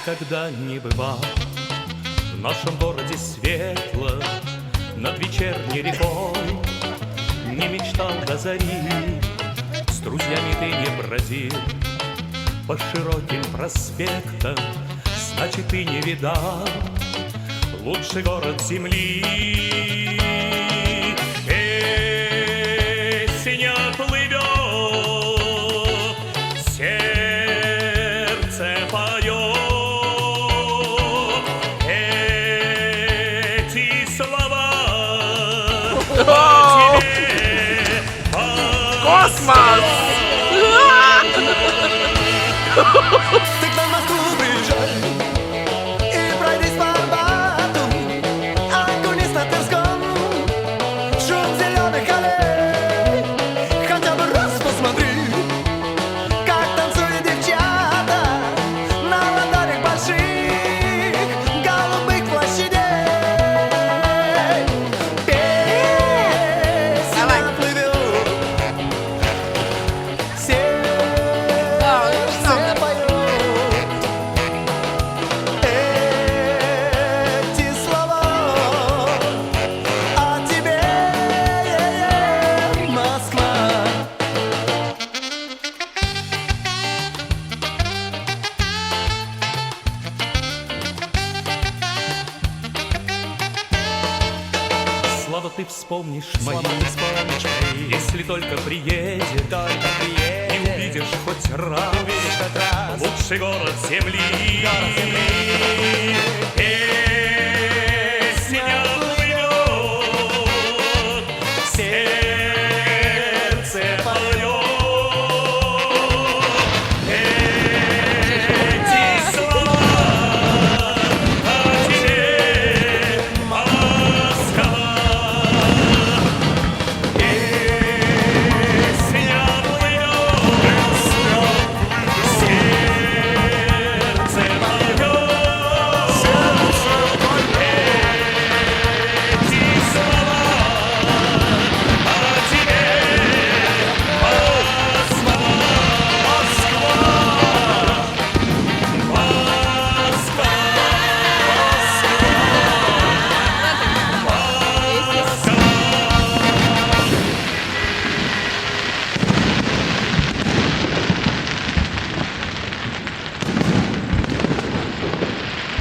никогда не бывал в нашем городе светло над вечерней рекой. Не мечтал до зари, с друзьями ты не бродил по широким проспектам, значит, ты не видал лучший город земли. Песня плывет, сердце поет эти слова о тебе. Космос! Ты к нам в Москву приезжай и пройдись по Арбату, окунись на Тверском, шум зеленых аллей. Хотя бы раз посмотри, как танцуют девчата на ладонях больших голубых площадей. Песня плывет, Слава, ты вспомнишь мои, если только приедешь, и увидишь хоть раз лучший город земли.